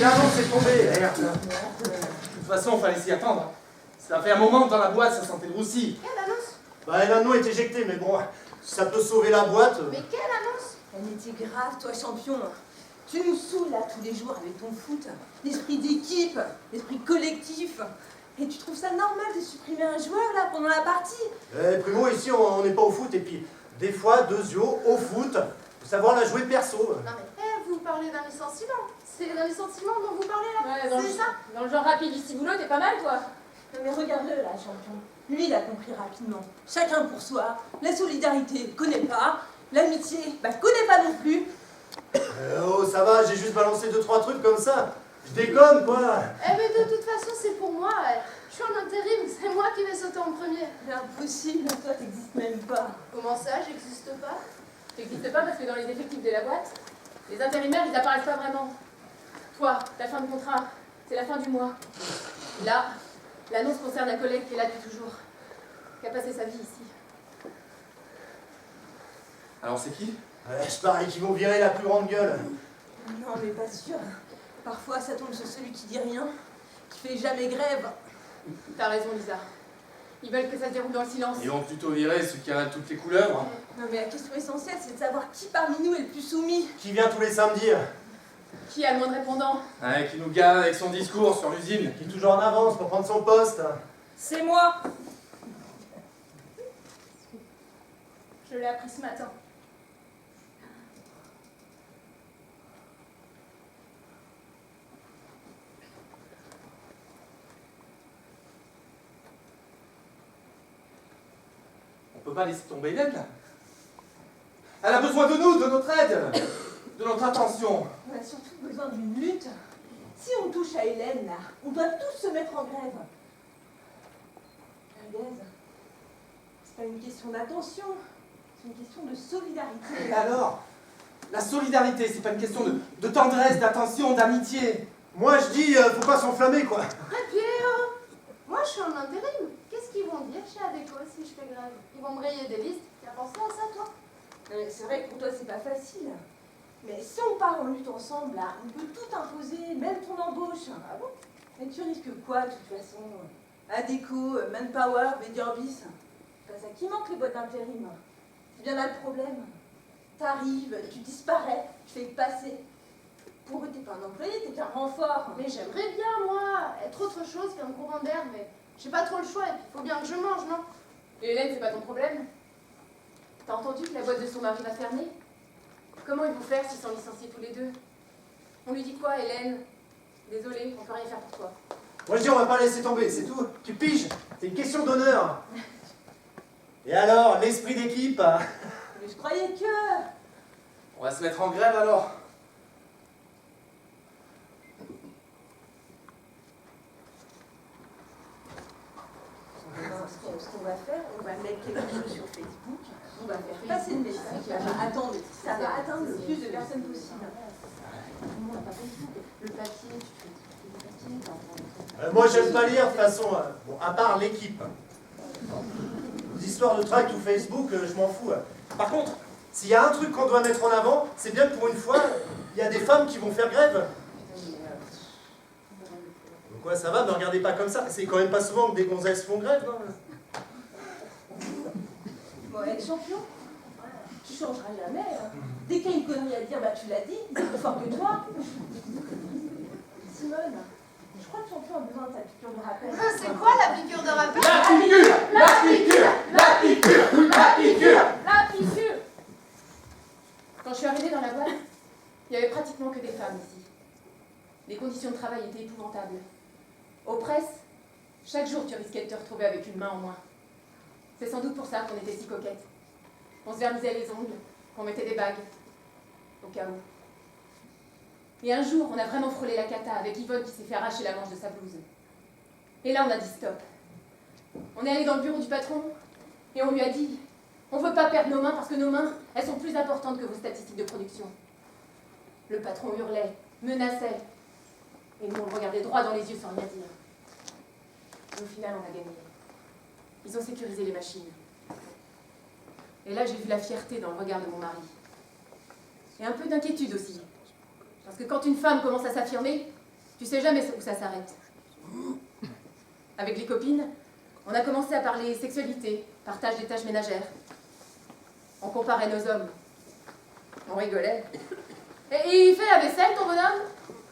L'annonce est tombée, merde. De toute façon, fallait s'y attendre. Ça fait un moment que dans la boîte, ça sentait le roussi. Quelle annonce? Bah, l'anneau est éjecté, mais bon, ça peut sauver la boîte. Mais quelle annonce? Elle était grave, toi, champion. Tu nous saoules, là, tous les jours avec ton foot. L'esprit d'équipe, l'esprit collectif. Et tu trouves ça normal de supprimer un joueur, là, pendant la partie? Primo, ici, on n'est pas au foot, et puis, des fois, deux yeux au foot, faut savoir la jouer perso. Non mais, vous parlez d'un licenciement. C'est d'un licenciement dont vous parlez là? Ouais, c'est ça? Dans le genre rapide du ciboulot, t'es pas mal, toi. Non mais regarde-le là, champion. Lui, il a compris rapidement. Chacun pour soi. La solidarité, connaît pas. L'amitié, connaît pas non plus. Oh, ça va, j'ai juste balancé 2-3 trucs comme ça. Je déconne, quoi. Mais de toute façon, c'est pour moi. Je suis en intérim, c'est moi qui vais sauter en premier. C'est impossible, toi, t'existes même pas. Comment ça, j'existe pas? T'existes pas parce que dans les effectifs de la boîte, les intérimaires, ils apparaissent pas vraiment. Toi, ta fin de contrat, c'est la fin du mois. Là, l'annonce concerne un collègue qui est là depuis toujours, qui a passé sa vie ici. Alors c'est qui? Je parie qu'ils vont virer la plus grande gueule. Non, mais pas sûr. Parfois, ça tombe sur celui qui dit rien, qui fait jamais grève. T'as raison, Lisa. Ils veulent que ça se déroule dans le silence. Ils vont plutôt virer ceux qui avalent toutes les couleuvres. Non, mais la question essentielle, c'est de savoir qui parmi nous est le plus soumis. Qui vient tous les samedis, Qui a le moins de répondants? Ouais, qui nous gave avec son discours sur l'usine. qui est toujours en avance pour prendre son poste. C'est moi. Je l'ai appris ce matin. On peut pas laisser tomber Hélène, là. Elle a besoin de nous, de notre aide, de notre attention. On a surtout besoin d'une lutte. Si on touche à Hélène, là, on doit tous se mettre en grève. Hélène, c'est pas une question d'attention, c'est une question de solidarité. Et alors? La solidarité, c'est pas une question de tendresse, d'attention, d'amitié. Moi, je dis, faut pas s'enflammer, quoi. Et puis, moi je suis en intérim. Qu'est-ce qu'ils vont dire chez Adéco si je fais grève? Ils vont me rayer des listes. Tu as pensé à ça, toi? C'est vrai que pour toi, c'est pas facile. Mais si on part en lutte ensemble, là, on peut tout imposer, même ton embauche. Ah bon? Mais tu risques quoi, de toute façon? Adéco, Manpower, Mediorbis. C'est pas ça qui manque, les boîtes d'intérim. C'est bien là le problème. T'arrives, tu disparais, tu fais que passer. Pour eux, t'es pas un employé, t'es qu'un renfort. Mais j'aimerais bien, moi, être autre chose qu'un courant d'air, mais j'ai pas trop le choix, et puis faut bien que je mange, non? Et Hélène, c'est pas ton problème? T'as entendu que la boîte de son mari va fermer? Comment ils vont faire s'ils sont licenciés tous les deux? On lui dit quoi, Hélène? Désolée, on peut rien faire pour toi. Moi, je dis, on va pas laisser tomber, c'est tout. Tu piges, c'est une question d'honneur. Et alors, l'esprit d'équipe? Mais je croyais que... On va se mettre en grève alors. Ce qu'on va faire, on va mettre quelque chose sur Facebook, on va faire passer le message, attendre, ça va atteindre le plus de personnes possible. Comment on n'a pas Facebook? Le papier, tu fais le papier, Moi, j'aime pas lire, de toute façon, bon, à part l'équipe. Les histoires de tract ou Facebook, je m'en fous. Par contre, s'il y a un truc qu'on doit mettre en avant, c'est bien que pour une fois, il y a des femmes qui vont faire grève. Quoi, ça va, ne regardez pas comme ça. C'est quand même pas souvent que des gonzesses font grève, non? Bon, être champion, tu changeras jamais. Hein. Dès qu'il y a une connerie à dire, bah tu l'as dit, c'est plus fort que toi. Simone, je crois que ton cœur a besoin de ta piqûre de rappel. C'est quoi la piqûre de rappel? La piqûre! La piqûre! La piqûre! La piqûre! La piqûre! Quand je suis arrivée dans la boîte, il n'y avait pratiquement que des femmes ici. Les conditions de travail étaient épouvantables. Aux presses, chaque jour tu risquais de te retrouver avec une main en moins. C'est sans doute pour ça qu'on était si coquettes. On se vernisait les ongles, qu'on mettait des bagues, au cas où. Et un jour, on a vraiment frôlé la cata avec Yvonne qui s'est fait arracher la manche de sa blouse. Et là, on a dit stop. On est allé dans le bureau du patron et on lui a dit on ne veut pas perdre nos mains parce que nos mains, elles sont plus importantes que vos statistiques de production. Le patron hurlait, menaçait. Et nous, on le regardait droit dans les yeux sans rien dire. Et au final, on a gagné. Ils ont sécurisé les machines. Et là, j'ai vu la fierté dans le regard de mon mari. Et un peu d'inquiétude aussi. Parce que quand une femme commence à s'affirmer, tu sais jamais où ça s'arrête. Avec les copines, on a commencé à parler sexualité, partage des tâches ménagères. On comparait nos hommes. On rigolait. Et il fait la vaisselle, ton bonhomme?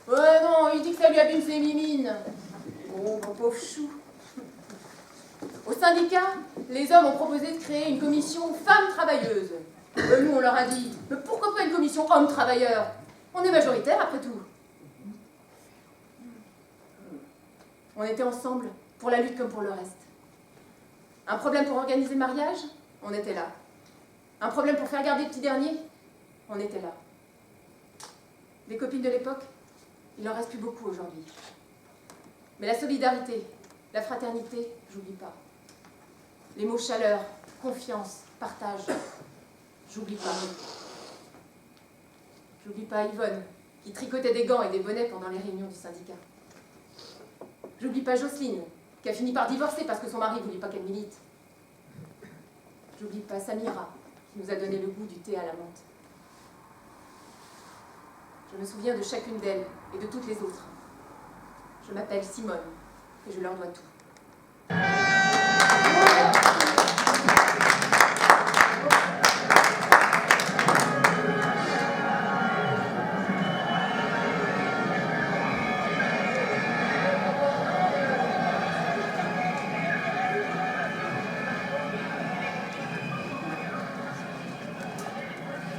Ouais, non, il dit que ça lui abîme ses mimines. Oh, mon pauvre chou. Au syndicat, les hommes ont proposé de créer une commission femmes travailleuses. Nous, on leur a dit, mais pourquoi pas une commission hommes travailleurs? On est majoritaire, après tout. On était ensemble, pour la lutte comme pour le reste. Un problème pour organiser le mariage? On était là. Un problème pour faire garder le petit dernier? On était là. Des copines de l'époque, il n'en reste plus beaucoup aujourd'hui. Mais la solidarité, la fraternité, j'oublie pas. Les mots chaleur, confiance, partage, j'oublie pas. J'oublie pas Yvonne, qui tricotait des gants et des bonnets pendant les réunions du syndicat. J'oublie pas Jocelyne, qui a fini par divorcer parce que son mari voulait pas qu'elle milite. J'oublie pas Samira, qui nous a donné le goût du thé à la menthe. Je me souviens de chacune d'elles et de toutes les autres. Je m'appelle Simone et je leur dois tout.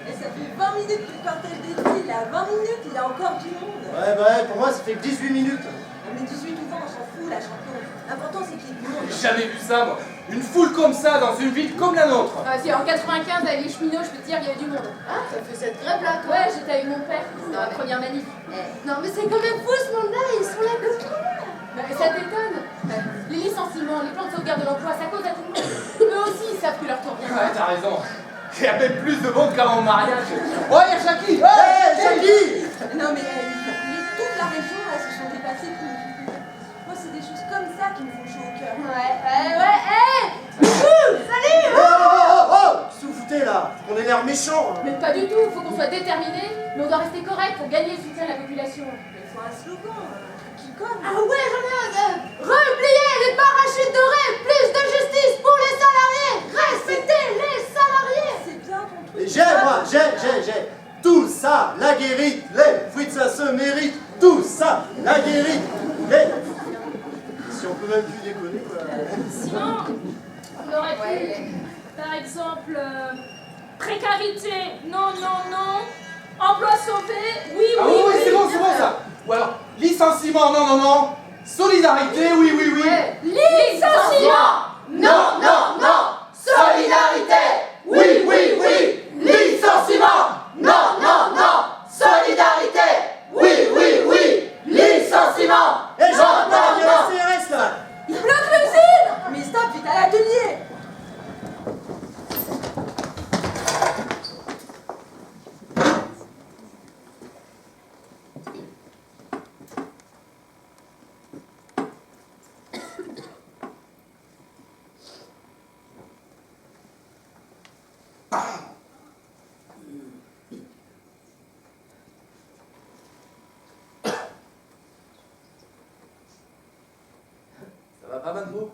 Et ça fait 20 minutes que le cartel des îles, là, 20 minutes, il y a encore du monde. Ouais, pour moi, ça fait que 18 minutes. Mais 18 ou 20, on s'en fout, là, champion. L'important, c'est qu'il y ait du monde. J'ai jamais vu ça, moi. Une foule comme ça dans une ville comme la nôtre. Ah, si, en 95, avec les cheminots, je peux te dire, il y avait du monde. Ah, t'as fait cette grève-là, toi? Ouais, j'étais avec mon père dans la première manif. Non, mais c'est quand même fou, ce monde-là, ils sont là comme tout. Mais ça t'étonne. Les licenciements, les plans de sauvegarde de l'emploi, ça cause à tout le monde. Eux aussi, ils savent que leur tour vient. Ouais, t'as raison. Il y a même plus de monde qu'à mon mariage. Oh, il y a Jackie. Hey, Jackie! Non, mais toute la région, là, se sont dépassés pour nous. Moi, c'est des choses comme ça qui me font chaud au cœur. Salut! Oh! Qu'est-ce que vous foutez là? On ait l'air méchant. Mais pas du tout, il faut qu'on soit déterminé, mais on doit rester correct pour gagner le soutien de la population. Mais il faut un slogan, un truc qui colle. Ah ouais, j'en ai un! Replier les parachutes dorés! Plus de justice pour les salariés! Respectez les salariés! C'est bien ton truc. Et j'ai. Tout ça, la guérite, les fruits de ça se mérite. Tout ça, la guérite, les... Si on peut même plus déconner, quoi. Sinon, on aurait pu, par exemple, précarité, non, non, non. Emploi sauvé, oui, Ah oui, oui, c'est bon ça. Ou alors, licenciement, non, non, non. Solidarité, oui, oui, oui. Ouais. Licenciement! Non, non, non! Solidarité! Oui, oui, oui. Licenciement! Non, non, non! Solidarité! Oui, oui, oui! Licenciement! Et j'entends non, bien non. la CRS là! Il bloque l'usine. Mais stop, vite à l'atelier. Ça va pas, Mango?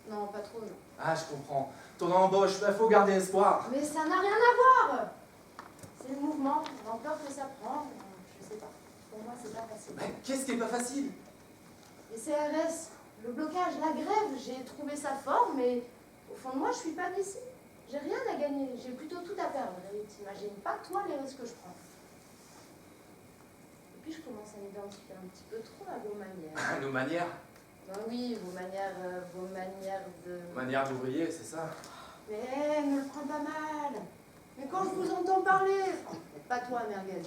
Non, pas trop, non. Ah, je comprends. Ton embauche, il faut garder espoir. Mais ça n'a rien à voir. C'est le mouvement, l'ampleur que ça prend. Je sais pas. Pour moi, c'est pas facile. Mais qu'est-ce qui est pas facile? Les CRS, le blocage, la grève, j'ai trouvé ça fort, mais au fond de moi, je suis pas d'ici. J'ai rien à gagner, j'ai plutôt tout à perdre. Et t'imagines pas, toi, les risques que je prends. Et puis, je commence à m'identifier un petit peu trop à vos manières. Nos manières. Ben oui, vos manières de... Manières d'ouvrier, c'est ça? Mais ne le prends pas mal. Mais quand je vous entends parler, pas toi, Merguez.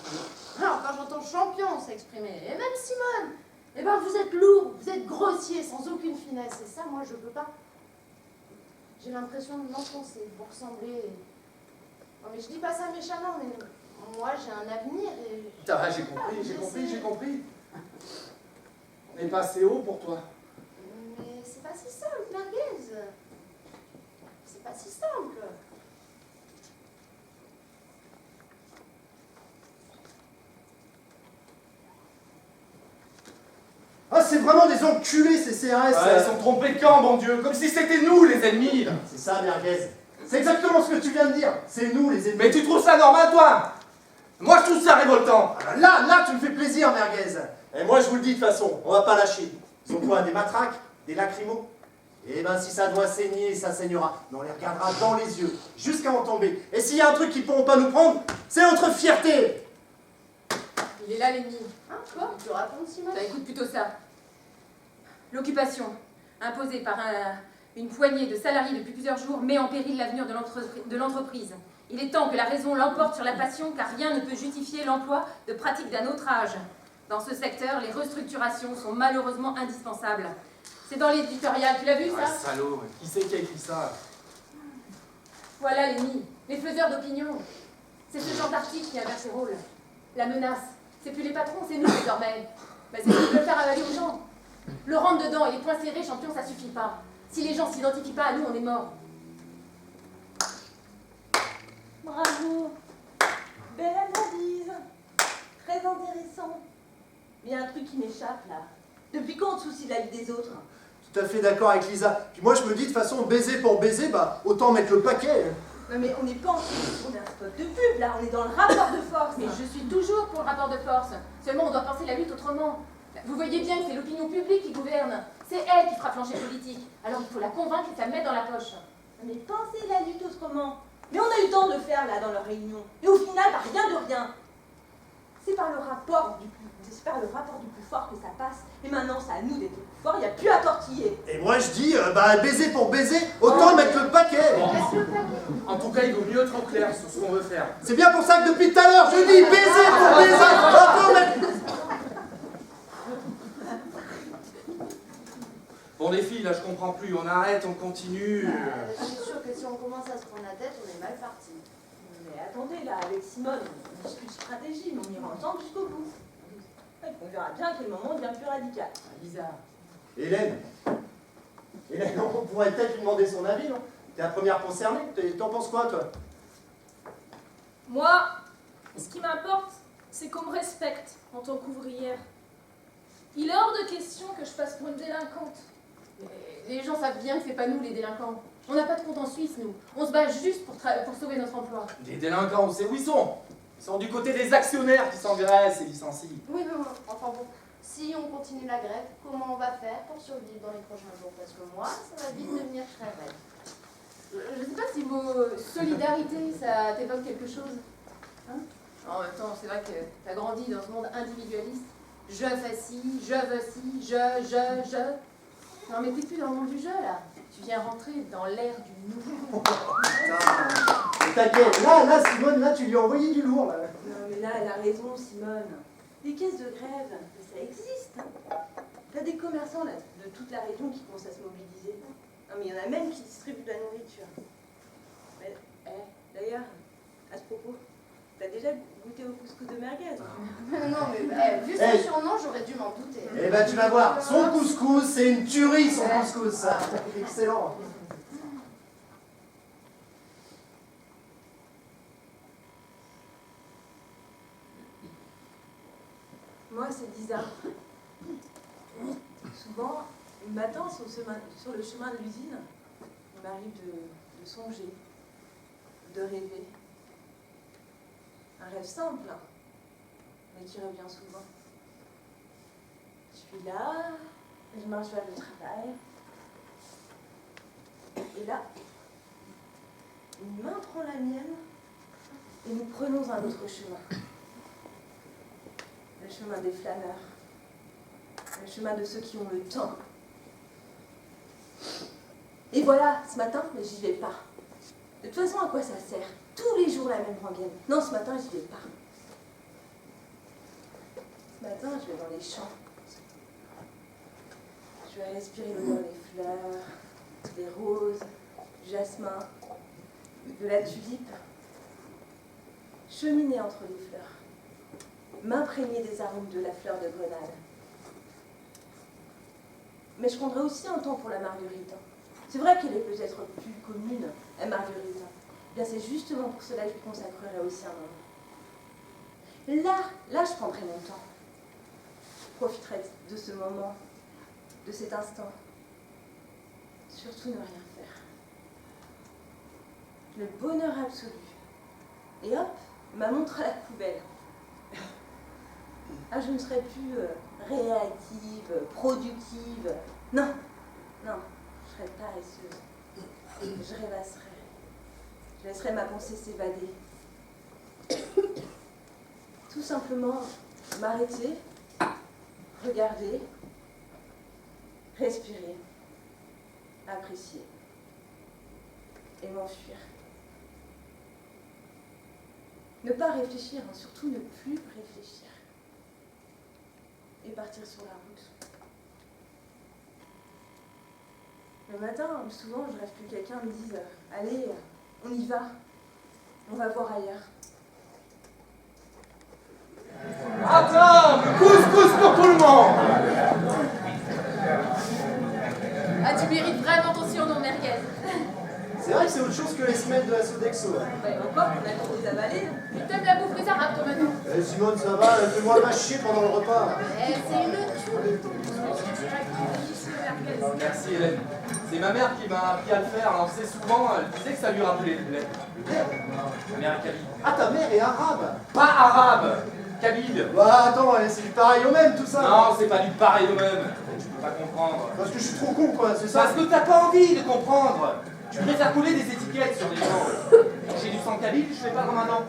Alors, quand j'entends Champion s'exprimer, et même Simone, eh ben vous êtes lourd, vous êtes grossier, sans aucune finesse. Et ça, moi, je peux pas. J'ai l'impression de m'enfoncer, de vous ressembler. Non, mais je dis pas ça méchamment, mais moi, j'ai un avenir et... Ça va, j'ai compris. On est pas assez haut pour toi. Mais c'est pas si simple, Merguez. C'est pas si simple. Ah, c'est vraiment des enculés, ces CRS. Ils sont trompés de camp, bon Dieu, comme si c'était nous les ennemis. Là. C'est ça, Merguez. C'est exactement ce que tu viens de dire. C'est nous, les ennemis. Mais tu trouves ça normal, toi? Moi, je trouve ça révoltant. Ah, là, tu me fais plaisir, Merguez. Et moi, je vous le dis de toute façon, on va pas lâcher. Ils ont quoi, des matraques? Des lacrymos? Eh ben, si ça doit saigner, ça saignera. Mais on les regardera dans les yeux, jusqu'à en tomber. Et s'il y a un truc qu'ils pourront pas nous prendre, c'est notre fierté. Il est là, l'ennemi. Hein, quoi? Tu racontes, Simone? Ça écoute plutôt ça. L'occupation, imposée par une poignée de salariés depuis plusieurs jours, met en péril l'avenir de l'entreprise. Il est temps que la raison l'emporte sur la passion, car rien ne peut justifier l'emploi de pratiques d'un autre âge. Dans ce secteur, les restructurations sont malheureusement indispensables. C'est dans l'éditorial, tu l'as vu, ça? Salaud, qui c'est qui a écrit ça? Voilà l'ennemi, les faiseurs d'opinion. C'est ce genre d'article qui inverse ses rôles. La menace, c'est plus les patrons, c'est nous désormais. Mais c'est ce que le faire avaler aux gens. Le rentre dedans et les poings serrés, Champion, ça suffit pas. Si les gens s'identifient pas à nous, on est mort. Bravo. Belle analyse. Très intéressant. Mais il y a un truc qui m'échappe là. Depuis quand on se soucie de la vie des autres? Tout à fait d'accord avec Lisa. Puis moi, je me dis, de toute façon, baiser pour baiser, bah, autant mettre le paquet. Non mais on n'est pas en train d'un spot de pub là, on est dans le rapport de force. Mais je suis toujours pour le rapport de force. Seulement, on doit penser la lutte autrement. Vous voyez bien que c'est l'opinion publique qui gouverne. C'est elle qui fera plancher politique. Alors il faut la convaincre et ça mettre dans la poche. Mais pensez la lutte autrement. Mais on a eu le temps de le faire là dans leur réunion. Et au final, bah, rien de rien. C'est par le rapport du plus fort que ça passe. Et maintenant, c'est à nous d'être plus forts, il n'y a plus à tortiller. Et moi, je dis, bah, baiser pour baiser, autant mettre le paquet. Laisse le paquet. En tout cas, il vaut mieux être au clair sur ce qu'on veut faire. C'est bien pour ça que depuis tout à l'heure, je dis baiser pour baiser, autant mettre... Bon, les filles, là, je comprends plus. On arrête, on continue. Je suis sûre que si on commence à se prendre la tête, on est mal parti. Mais attendez, là, avec Simone, on discute stratégie, mais on ira ensemble jusqu'au bout. On verra bien à quel moment on devient plus radical. Bizarre. Hélène, on pourrait peut-être lui demander son avis, non? T'es la première concernée, t'en penses quoi, toi? Moi, ce qui m'importe, c'est qu'on me respecte en tant qu'ouvrière. Il est hors de question que je passe pour une délinquante. Mais les gens savent bien que c'est pas nous les délinquants. On n'a pas de compte en Suisse, nous. On se bat juste pour sauver notre emploi. Des délinquants, on sait où ils sont. Ils sont du côté des actionnaires qui s'engraissent et licencient. Oui, mais bon, enfin bon, si on continue la grève, comment on va faire pour survivre dans les prochains jours? Parce que moi, ça va vite devenir très raide. Je sais pas si le mot solidarité, ça t'évoque quelque chose. Hein? En même temps, c'est vrai que t'as grandi dans ce monde individualiste. Je fais ci, je veux ci, je. Non mais t'es plus dans le monde du jeu là. Tu viens rentrer dans l'ère du nouveau. Et t'inquiète, là, Simone, là, tu lui as envoyé du lourd, là. Non mais là, elle a raison, Simone. Les caisses de grève, ça existe. T'as des commerçants là, de toute la région qui commencent à se mobiliser. Non mais il y en a même qui distribuent de la nourriture. Mais, d'ailleurs, à ce propos, t'as déjà goûté au couscous de merguez? Non, mais vu son surnom, j'aurais dû m'en douter. Eh ben, tu vas voir, son couscous, c'est une tuerie, son couscous, ça. Excellent. Moi, c'est Lisa. Souvent, le matin, sur le chemin de l'usine, il m'arrive de de songer, de rêver. Un rêve simple, hein, mais qui revient souvent. Je suis là, je marche vers le travail. Et là, une main prend la mienne et nous prenons un autre chemin. Le chemin des flâneurs. Le chemin de ceux qui ont le temps. Et voilà, ce matin, mais j'y vais pas. De toute façon, à quoi ça sert? Tous les jours la même rengaine. Non, ce matin, j'y vais pas. Ce matin, je vais dans les champs. Je vais respirer l'odeur des fleurs, des roses, du jasmin, de la tulipe. Cheminer entre les fleurs. M'imprégner des arômes de la fleur de grenade. Mais je prendrai aussi un temps pour la marguerite. C'est vrai qu'elle est peut-être plus commune, la marguerite. Bien, c'est justement pour cela que je consacrerai aussi un moment. Là, je prendrai mon temps. Je profiterai de ce moment, de cet instant. Surtout ne rien faire. Le bonheur absolu. Et hop, ma montre à la poubelle. Ah, je ne serai plus réactive, productive. Non, je serai paresseuse. Je rêvasserai. Je laisserai ma pensée s'évader. Tout simplement m'arrêter, regarder, respirer, apprécier et m'enfuir. Ne pas réfléchir, hein, surtout ne plus réfléchir. Et partir sur la route. Le matin, souvent, je rêve que quelqu'un me dise « Allez, on y va, on va voir ailleurs. » Attends, couscous pour tout le monde. Ah, tu mérites vraiment ton surnom, merguez. C'est vrai que c'est autre chose que les semelles de la Sodexo. Encore, on a le des avalés. Tu t'aimes la bouffe des arabes, toi, maintenant. Eh, Simone, ça va, fais-moi pas chier pendant le repas. Eh, c'est une tuerie, ton merguez. Merci Hélène. C'est ma mère qui m'a appris à le faire. Alors c'est souvent, elle disait que ça lui rappelait. Ma mère est kabyle. Ah, ta mère est arabe. Pas arabe, kabyle. Bah attends, c'est du pareil au même tout ça. Non, c'est pas du pareil au même. Tu peux pas comprendre. Parce que je suis trop con quoi, c'est ça. Parce que t'as pas envie de comprendre. Tu préfères coller des étiquettes sur les gens. J'ai du sang kabyle, je fais pas ramadan.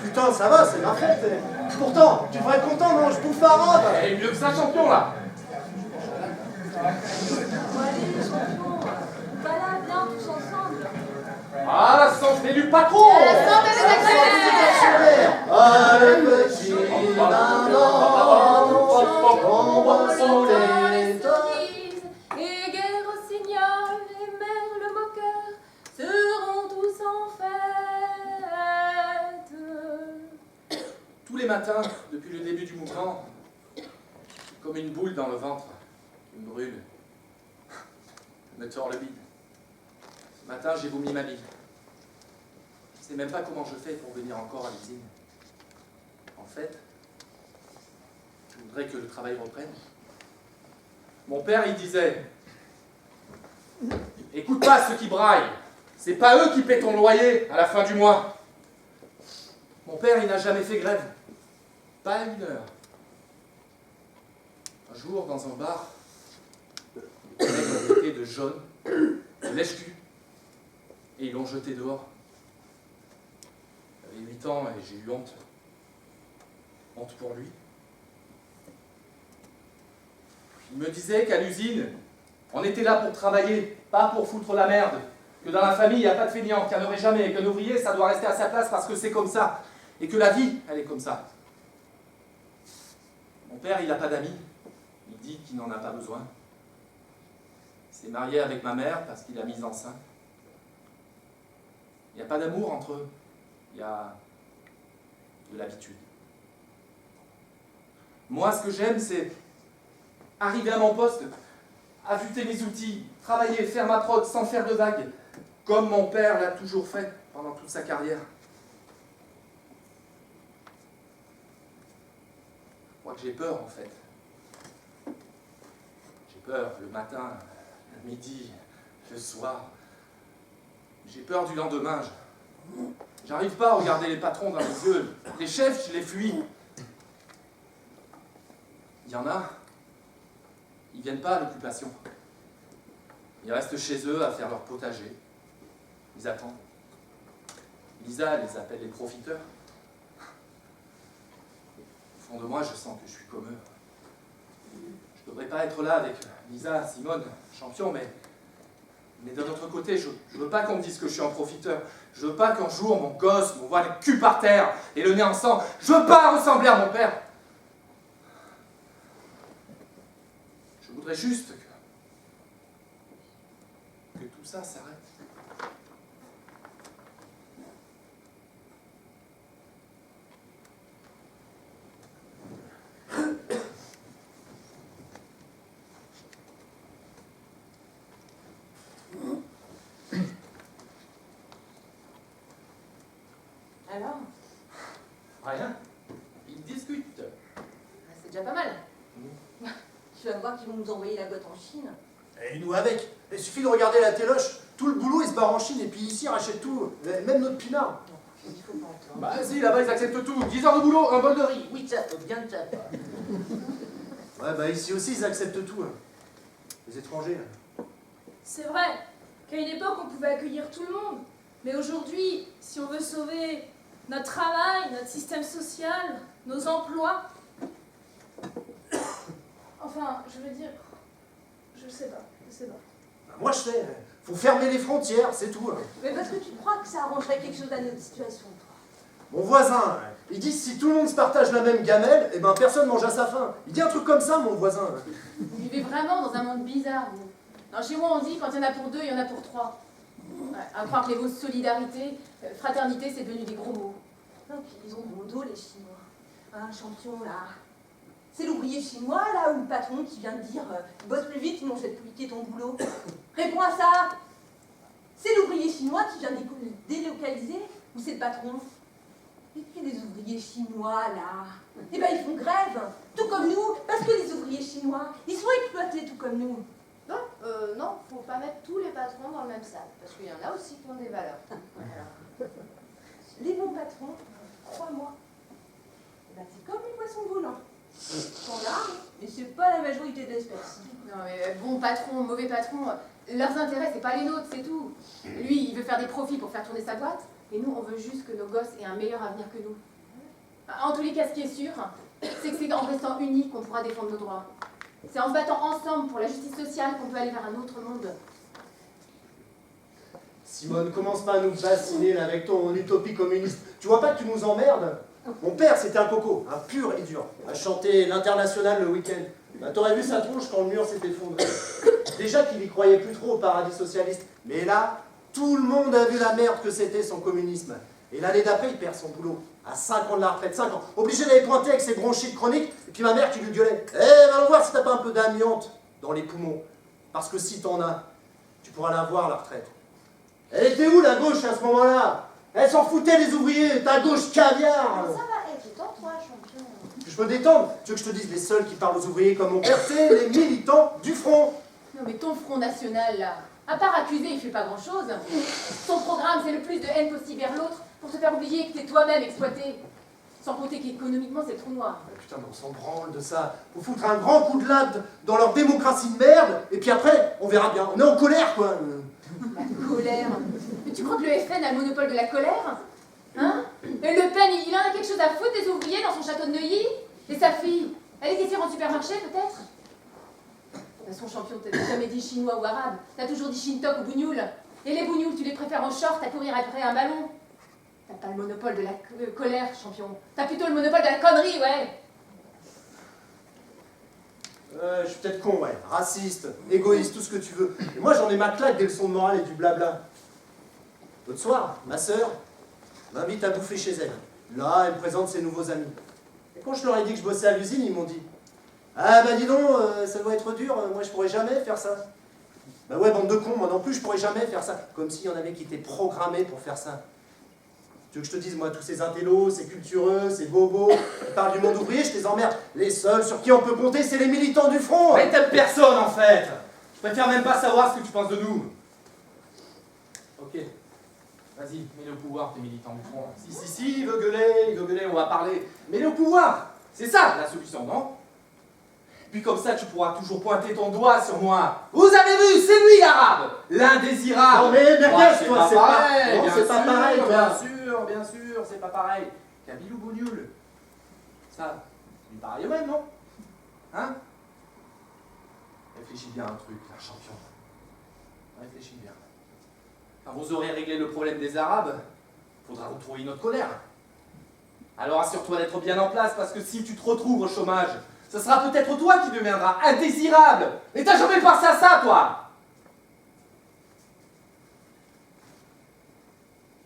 Putain, ça va, c'est ma fête. Pourtant, tu devrais être content, non, je bouffe arabe. Eh, mieux que ça, champion là. Bon, allez, les champions, va là, viens, tous ensemble. Ah, la santé du patron. La santé des actionnaires. Ah, le petit dindon, ombre sous les toits. Et guerre au signal, et merle moqueur seront tous en fête. Tous les matins, depuis le début du mouvement, comme une boule dans le ventre, qui me brûle, me tord le bide. Ce matin, j'ai vomi ma vie. Je sais même pas comment je fais pour venir encore à l'usine. En fait, je voudrais que le travail reprenne. Mon père, il disait, écoute pas ceux qui braillent, c'est pas eux qui paient ton loyer à la fin du mois. Mon père, il n'a jamais fait grève. Pas une heure. Un jour, dans un bar, les collègues l'ont traité de jaune, de lèche-cul, et ils l'ont jeté dehors. J'avais 8 ans et j'ai eu honte. Honte pour lui. Il me disait qu'à l'usine, on était là pour travailler, pas pour foutre la merde. Que dans la famille, il n'y a pas de feignant, qu'il n'y en aurait jamais, et qu'un ouvrier, ça doit rester à sa place parce que c'est comme ça. Et que la vie, elle est comme ça. Mon père, il n'a pas d'amis. Il dit qu'il n'en a pas besoin. Il s'est marié avec ma mère parce qu'il a mis enceinte. Il n'y a pas d'amour entre eux. Il y a de l'habitude. Moi, ce que j'aime, c'est arriver à mon poste, affûter mes outils, travailler, faire ma prod sans faire de vagues, comme mon père l'a toujours fait pendant toute sa carrière. Je crois que j'ai peur, en fait. J'ai peur le matin, le midi, le soir, J'ai peur du lendemain. J'arrive pas à regarder les patrons dans les yeux. Les chefs, je les fuis. Il y en a, ils viennent pas à l'occupation. Ils restent chez eux à faire leur potager. Ils attendent. Lisa les appelle les profiteurs. Au fond de moi, je sens que je suis comme eux. Je devrais pas être là avec Lisa, Simone, champion, mais d'un autre côté, je veux pas qu'on me dise que je suis un profiteur. Je veux pas qu'un jour, mon gosse me voit le cul par terre et le nez en sang. Je veux pas ressembler à mon père. Je voudrais juste que tout ça s'arrête. Alors? Rien. Ils discutent. C'est déjà pas mal. Tu vas voir qu'ils vont nous envoyer la boîte en Chine. Et nous avec. Il suffit de regarder la téloche. Tout le boulot, il se barre en Chine. Et puis ici, ils rachètent tout. Même notre pinard. Il faut pas attendre. Bah si, là-bas ils acceptent tout. 10 heures de boulot, un bol de riz. Oui, ça, bien de ça. Ouais, bah ici aussi, ils acceptent tout. Les étrangers. C'est vrai qu'à une époque, on pouvait accueillir tout le monde. Mais aujourd'hui, si on veut sauver notre travail, notre système social, nos emplois... Enfin, je veux dire... Je sais pas. Bah, moi, je sais. Faut fermer les frontières, c'est tout. Mais parce que tu crois que ça arrangerait quelque chose à notre situation, toi. Mon voisin, il dit si tout le monde se partage la même gamelle, eh ben personne mange à sa faim. Il dit un truc comme ça, mon voisin. Vous vivez vraiment dans un monde bizarre, vous. Non, chez moi, on dit quand il y en a pour deux, il y en a pour trois. Ouais, à croire que les mots solidarité, fraternité, c'est devenu des gros mots. Non, puis ils ont bon dos, les Chinois. Un champion, là. C'est l'ouvrier chinois, là, ou le patron qui vient de dire bosse plus vite, sinon je vais te piquer ton boulot. Réponds à ça. C'est l'ouvrier chinois qui vient délocaliser, ou c'est le patron? Et puis les ouvriers chinois, là, eh ben ils font grève, tout comme nous, parce que les ouvriers chinois, ils sont exploités tout comme nous. Non, faut pas mettre tous les patrons dans le même sac, parce qu'il y en a aussi qui ont des valeurs. Voilà. Les bons patrons, crois-moi, eh ben, c'est comme les poissons volants. T'en as, mais c'est pas la majorité de l'espèce. Non, mais bon patron, mauvais patron, leurs intérêts, c'est pas les nôtres, c'est tout. Lui, il veut faire des profits pour faire tourner sa boîte, et nous, on veut juste que nos gosses aient un meilleur avenir que nous. En tous les cas, ce qui est sûr, c'est que c'est en restant unis qu'on pourra défendre nos droits. C'est en se battant ensemble pour la justice sociale qu'on peut aller vers un autre monde. Simone, commence pas à nous bassiner là, avec ton utopie communiste. Tu vois pas que tu nous emmerdes? Mon père, c'était un coco, un pur et dur, à chanter l'international le week-end. Bah, t'aurais vu sa tronche quand le mur s'est effondré. Déjà qu'il y croyait plus trop au paradis socialiste. Mais là, tout le monde a vu la merde que c'était son communisme. Et l'année d'après, il perd son boulot. À 5 ans de la retraite, 5 ans. Obligé d'aller pointer avec ses bronchites chroniques. Et puis ma mère qui lui gueulait: « Eh, va voir si t'as pas un peu d'amiante dans les poumons. Parce que si t'en as, tu pourras l'avoir, la retraite. » Elle était où, la gauche, à ce moment-là? Elle s'en foutait, les ouvriers. Ta gauche caviar. Ça va, détends-toi, champion. Que je me détende. Tu veux que je te dise, les seuls qui parlent aux ouvriers comme mon père, c'est les militants du front. Non mais ton Front National, là, à part accuser, il fait pas grand-chose. Son programme, c'est le plus de haine possible vers l'autre pour te faire oublier que t'es toi-même exploité. Sans compter qu'économiquement, c'est le trou noir. Putain, mais on s'en branle de ça. Faut foutre un grand coup de latte dans leur démocratie de merde, et puis après, on verra bien. On est en colère, quoi. La colère. Mais tu crois que le FN a le monopole de la colère? Hein? Et Le Pen, il en a quelque chose à foutre des ouvriers dans son château de Neuilly? Et sa fille, elle est caissière en supermarché, peut-être? De toute façon, champion, t'as jamais dit chinois ou arabe. T'as toujours dit shintok ou bougnoul. Et les bougnoules, tu les préfères en short à courir après un ballon. T'as pas le monopole de la colère, champion. T'as plutôt le monopole de la connerie, ouais. Je suis peut-être con, ouais. Raciste, égoïste, tout ce que tu veux. Et moi, j'en ai ma claque des leçons de morale et du blabla. L'autre soir, ma sœur m'invite à bouffer chez elle. Là, elle me présente ses nouveaux amis. Et quand je leur ai dit que je bossais à l'usine, ils m'ont dit: « Ah bah dis donc, ça doit être dur, moi je pourrais jamais faire ça. » Bah ouais, bande de cons, moi non plus je pourrais jamais faire ça. Comme s'il y en avait qui étaient programmés pour faire ça. Tu veux que je te dise, moi, tous ces intellos, ces cultureux, ces bobos, qui parlent du monde ouvrier, je les emmerde. Les seuls sur qui on peut compter, c'est les militants du front. Mais t'aimes personne en fait. Je préfère même pas savoir ce que tu penses de nous. Ok, Vas-y, mets-le au pouvoir, tes militants du front. Si, il veut gueuler, on va parler. Mets-le au pouvoir. C'est ça la solution, non? Puis comme ça, tu pourras toujours pointer ton doigt sur moi. Vous avez vu, c'est lui l'arabe, l'indésirable. Non mais Merguez, toi, c'est pas pareil. non, Bien c'est pas sûr, pareil, toi. bien sûr, c'est pas pareil. Kabil ou Bougnoul. Ça, c'est du pareil au même, non? Hein? Réfléchis bien à un truc, là, champion. Réfléchis bien. Quand vous aurez réglé le problème des Arabes, faudra retrouver notre colère. Alors assure-toi d'être bien en place, parce que si tu te retrouves au chômage, ce sera peut-être toi qui deviendras indésirable. Et t'as jamais pensé à ça, toi?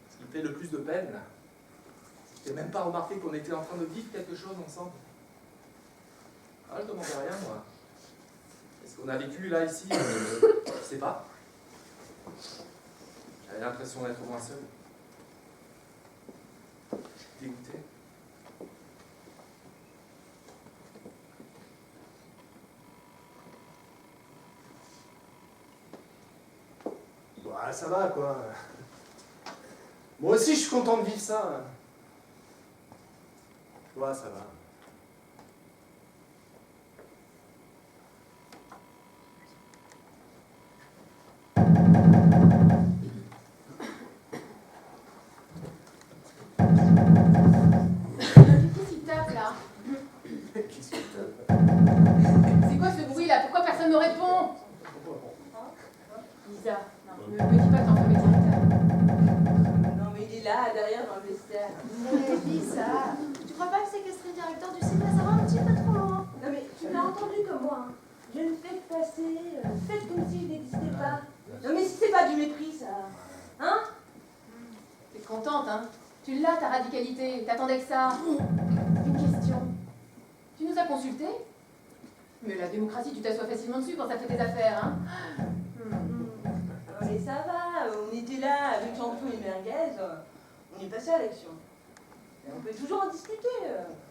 Ce qui me fait le plus de peine, là, c'est que t'as même pas remarqué qu'on était en train de vivre quelque chose ensemble. Ah, je demandais rien, moi. Est-ce qu'on a vécu, là, ici? Je sais pas. J'avais l'impression d'être moins seul. J'étais dégoûté. Bah, ça va, quoi. Moi aussi, je suis content de vivre ça. Ouais, ça va. Qu'est-ce qu'il tape là? Qu'est-ce que t'as? C'est quoi ce bruit là? Pourquoi personne ne répond? Lisa, non, me dis pas que t'en fais mes directeurs. Non, mais il est là, derrière, dans le vestiaire. Mais Lisa, tu crois pas que séquestrer le directeur du cinéma, ça va un petit peu trop loin? Non, mais tu l'as entendu comme moi. Hein. Je ne fais que passer, faites comme s'il n'existait pas. Non, mais si c'est pas du mépris, ça. Hein? T'es contente, hein? Tu l'as ta radicalité, t'attendais que ça. Une question. Tu nous as consultés? Mais la démocratie, tu t'assois facilement dessus quand ça fait tes affaires, hein? Mais ça va, on était là avec Champion et Merguez, on est passé à l'action. Et on peut toujours en discuter.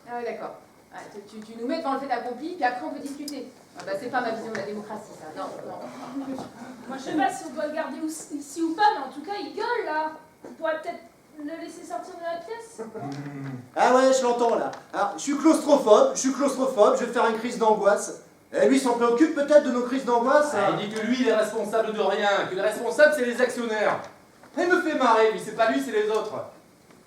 Ah ouais, d'accord. Ah, tu nous mets devant le fait accompli, puis après on peut discuter. Ah bah c'est pas ma vision de la démocratie, ça. Non, non. Moi, je sais pas si on doit le garder ici ou pas, mais en tout cas, il gueule là. On pourrait peut-être le laisser sortir de la pièce. Ah ouais, je l'entends là. Alors, je suis claustrophobe, je vais faire une crise d'angoisse. Et lui s'en préoccupe peut-être de nos crises d'angoisse. Ah, il dit que lui, il est responsable de rien, que les responsables, c'est les actionnaires. Il me fait marrer, lui, c'est pas lui, c'est les autres.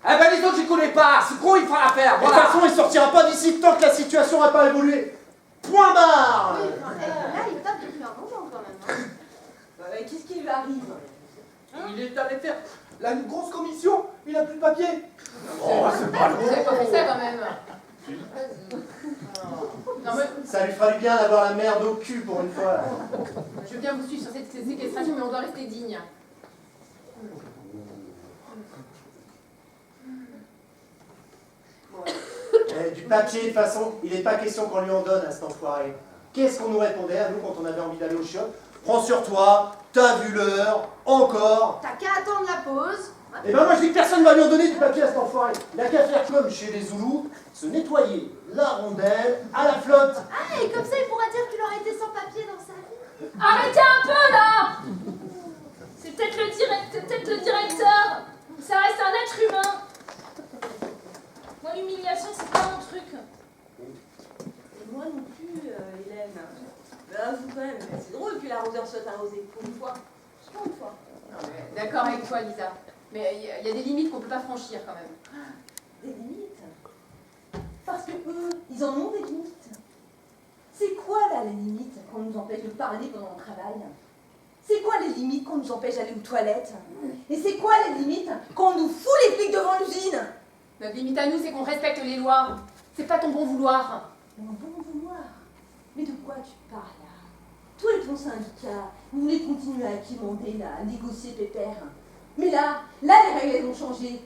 Ah ben les autres, j'y connais pas, ce con, il fera l'affaire, De toute voilà. façon, il sortira pas d'ici tant que la situation n'a pas évolué. Point barre. Oui, enfin, là, il tape depuis un moment quand même. Hein. Qu'est-ce qui lui arrive? Il est allé faire la grosse commission, il a plus de papier. Oh, c'est pas Vous avez pas fait ça quand même. Non mais, Ça lui fera du bien d'avoir la merde au cul pour une fois. je veux bien vous suivre sur cette séquestration, mais on doit rester digne. Du papier, de toute façon, il n'est pas question qu'on lui en donne à cet enfoiré. Qu'est-ce qu'on nous répondait à nous quand on avait envie d'aller au chiottes? Prends sur toi, t'as vu l'heure, encore. T'as qu'à attendre la pause. Et ben moi je dis que personne ne va lui en donner du papier à cet enfoiré. Il n'a qu'à faire comme chez les Zoulous, se nettoyer la rondelle à la flotte. Ah, et comme ça, il pourra dire qu'il aurait été sans papier dans sa vie. Arrêtez un peu là. C'est peut-être le directeur. Ça reste un être humain. Moi, l'humiliation, c'est pas mon truc. Et moi non plus, Hélène. Mais avoue quand même, c'est drôle que l'arroseur soit arrosé pour une fois. Juste pour une fois. D'accord avec toi, Lisa. Mais il y a des limites qu'on peut pas franchir quand même. Des limites? Parce que eux, ils en ont des limites. C'est quoi là les limites qu'on nous empêche de parler pendant le travail? C'est quoi les limites qu'on nous empêche d'aller aux toilettes? Et c'est quoi les limites qu'on nous fout les flics devant l'usine? Notre limite à nous, c'est qu'on respecte les lois. C'est pas ton bon vouloir. Mon bon vouloir? Mais de quoi tu parles là? Toi et ton syndicat, vous voulez continuer à quémander là, à négocier pépère. Mais là, les règles elles ont changé.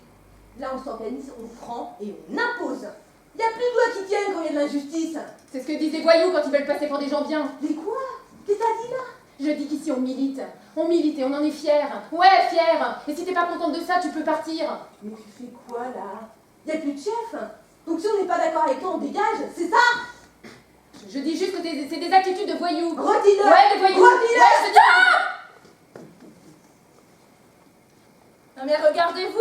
Là on s'organise, on prend et on impose. Il n'y a plus de loi qui tienne quand il y a de l'injustice. C'est ce que disent les voyous quand ils veulent passer pour des gens bien. Mais quoi? Qu'est-ce que t'as dit là? Je dis qu'ici on milite. On milite et on en est fiers. Ouais, fiers. Et si t'es pas contente de ça, tu peux partir. Mais tu fais quoi là? Il n'y a plus de chef. Donc si on n'est pas d'accord avec toi, on dégage, c'est ça? Je dis juste que c'est des attitudes de voyous. Redis-le! Ouais, de voyous. Redis-le! Ouais, je te dis... Non mais regardez-vous!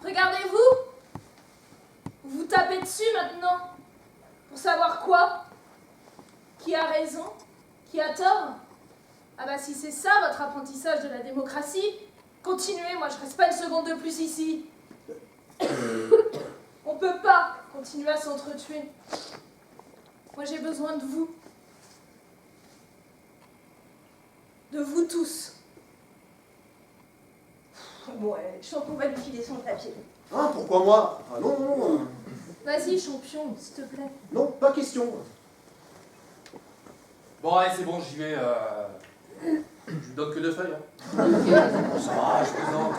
Regardez-vous! Vous vous tapez dessus maintenant. Pour savoir quoi? Qui a raison? Qui a tort? Ah bah si c'est ça votre apprentissage de la démocratie, continuez, moi je reste pas une seconde de plus ici. On peut pas continuer à s'entretuer. Moi j'ai besoin de vous. De vous tous. Bon, je sens qu'on va lui filer son papier. Hein, pourquoi moi? Ah non, non, non. Vas-y champion, s'il te plaît. Non, pas question. Bon, allez, c'est bon, j'y vais. Je lui donne que 2 feuilles. Hein. Ça va, je plaisante.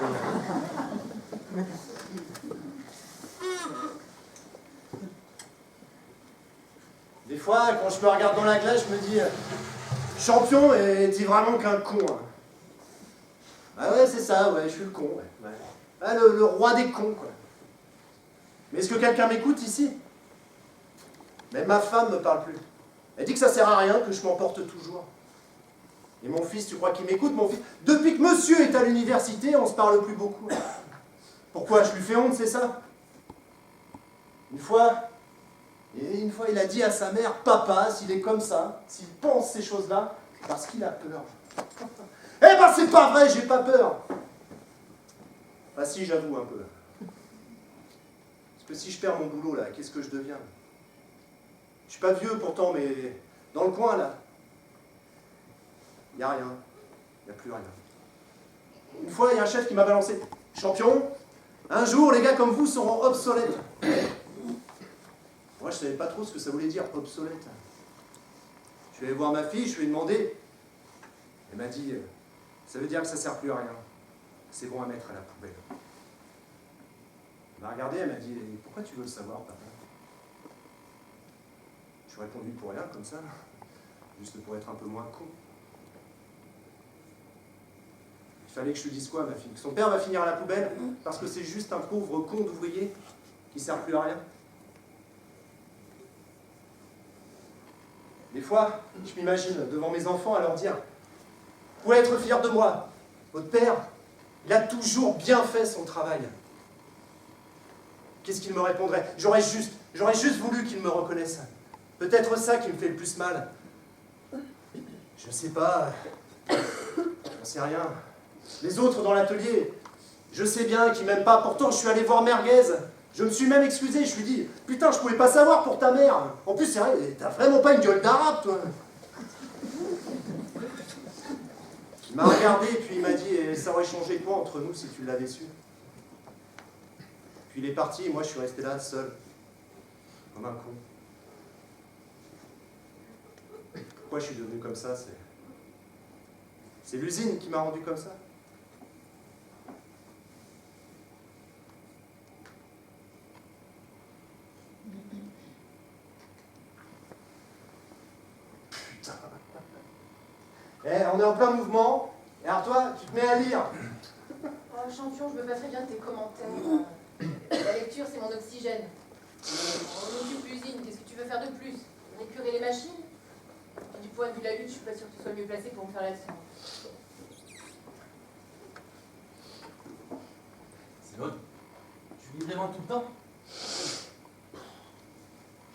Des fois, quand je me regarde dans la glace, je me dis champion, et t'es vraiment qu'un con. Hein. Ah ouais, c'est ça, ouais, je suis le con. Ouais. Ah, le roi des cons, quoi. Mais est-ce que quelqu'un m'écoute ici? Même ma femme me parle plus. Elle dit que ça sert à rien, que je m'emporte toujours. Et mon fils, tu crois qu'il m'écoute, mon fils? Depuis que monsieur est à l'université, on se parle plus beaucoup. Pourquoi? Je lui fais honte, c'est ça? Une fois, il a dit à sa mère, papa, s'il est comme ça, s'il pense ces choses-là, c'est parce qu'il a peur. Eh ben c'est pas vrai, j'ai pas peur. Bah si, j'avoue un peu. Parce que si je perds mon boulot là, qu'est-ce que je deviens? Je suis pas vieux pourtant, mais dans le coin là, il n'y a rien. Il n'y a plus rien. Une fois, il y a un chef qui m'a balancé. Champion, un jour, les gars comme vous seront obsolètes. Moi, je savais pas trop ce que ça voulait dire, obsolète. Je suis allé voir ma fille, je lui ai demandé. Elle m'a dit, ça veut dire que ça sert plus à rien. C'est bon à mettre à la poubelle. Elle m'a regardé, elle m'a dit, pourquoi tu veux le savoir, papa? Je lui ai répondu pour rien, comme ça. Juste pour être un peu moins con. Il fallait que je lui dise quoi, ma fille? Que son père va finir à la poubelle parce que c'est juste un pauvre con d'ouvrier qui sert plus à rien? Des fois, je m'imagine devant mes enfants à leur dire « Vous pouvez être fiers de moi. Votre père, il a toujours bien fait son travail. » Qu'est-ce qu'il me répondrait? J'aurais juste voulu qu'il me reconnaisse. Peut-être ça qui me fait le plus mal. Je sais pas. J'en sais rien. Les autres dans l'atelier, je sais bien qu'ils m'aiment pas. Pourtant, je suis allé voir Merguez. Je me suis même excusé. Je lui ai dit, putain, je pouvais pas savoir pour ta mère. En plus, c'est vrai, t'as vraiment pas une gueule d'arabe, toi. Il m'a regardé, puis il m'a dit, et ça aurait changé quoi entre nous si tu l'avais su? Puis il est parti, et moi, je suis resté là, seul. Comme un con. Pourquoi je suis devenu comme ça? C'est l'usine qui m'a rendu comme ça. Putain. Eh, on est en plein mouvement. Et alors toi, tu te mets à lire. Oh, champion, je me passerai bien de tes commentaires. La lecture, c'est mon oxygène. On occupe l'usine, qu'est-ce que tu veux faire de plus? Récurer les machines? Du point de vue de la lutte, je suis pas sûre que tu sois mieux placé pour me faire la leçon. C'est l'autre. Tu lis vraiment tout le temps?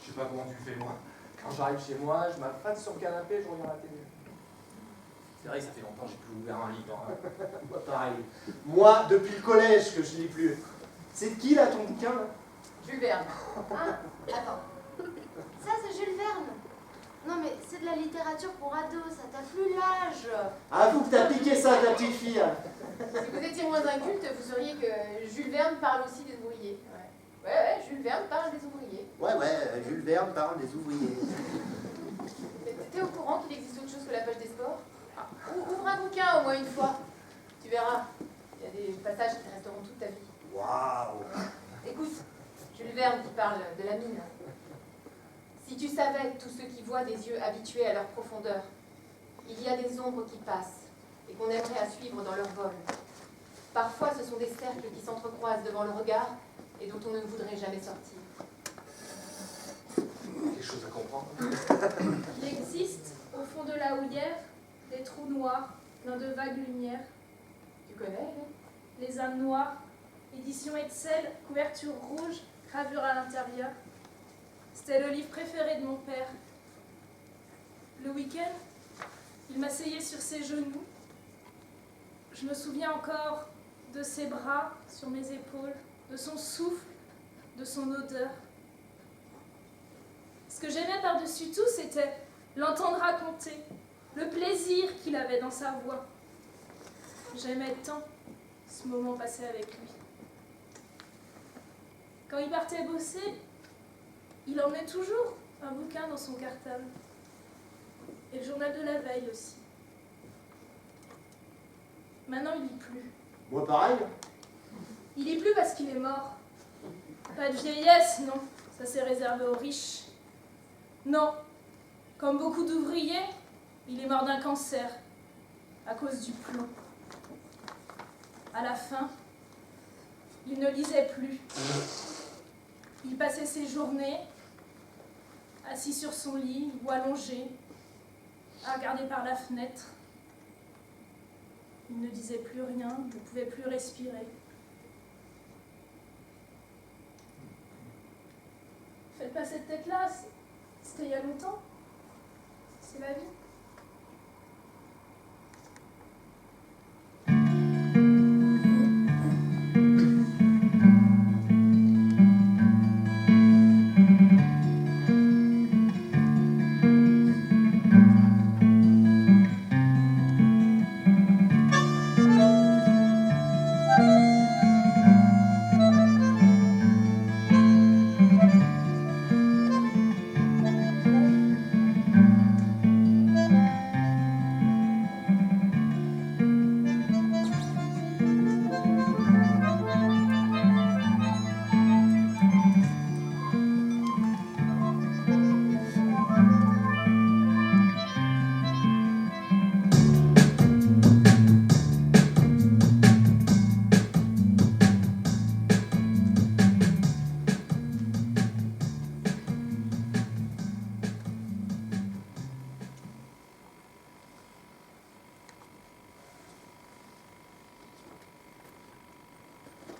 Je sais pas comment tu fais, moi. Quand j'arrive chez moi, je m'affate sur le canapé, je regarde la télé. C'est vrai que ça fait longtemps que j'ai plus ouvert un livre. Hein. Moi, pareil. Moi, depuis le collège que je lis plus. C'est de qui, là, ton bouquin, là? Jules Verne. Ah, attends. Ça, c'est Jules Verne. Non, mais c'est de la littérature pour ados, ça t'a plus l'âge. Avoue que t'as piqué ça à ta petite fille. Si vous étiez moins inculte, vous sauriez que Jules Verne parle aussi des ouvriers. Ouais, Jules Verne parle des ouvriers. Ouais, Jules Verne parle des ouvriers. T'es au courant qu'il existe autre chose que la page des sports? Ouvre un bouquin au moins une fois. Tu verras. Il y a des passages qui resteront toute ta vie. Waouh. Écoute, Jules Verne qui parle de la mine. Si tu savais tous ceux qui voient des yeux habitués à leur profondeur, il y a des ombres qui passent et qu'on aimerait à suivre dans leur vol. Parfois, ce sont des cercles qui s'entrecroisent devant le regard et dont on ne voudrait jamais sortir. Quelque chose à comprendre. Il existe, au fond de la houillère, des trous noirs, pleins de vagues lumières. Tu connais, Hélène? Les âmes noires, édition Hetzel, couverture rouge, gravure à l'intérieur. C'était le livre préféré de mon père. Le week-end, il m'asseyait sur ses genoux. Je me souviens encore de ses bras sur mes épaules, de son souffle, de son odeur. Ce que j'aimais par-dessus tout, c'était l'entendre raconter, le plaisir qu'il avait dans sa voix. J'aimais tant ce moment passé avec lui. Quand il partait bosser, il emmenait toujours un bouquin dans son cartable. Et le journal de la veille aussi. Maintenant, il lit plus. Moi, pareil. Il lit plus parce qu'il est mort. Pas de vieillesse, non. Ça s'est réservé aux riches. Non. Comme beaucoup d'ouvriers, il est mort d'un cancer. À cause du plomb. À la fin, il ne lisait plus. Il passait ses journées assis sur son lit ou allongé, à regarder par la fenêtre. Il ne disait plus rien, ne pouvait plus respirer. Faites pas cette tête-là, c'était il y a longtemps. C'est la vie.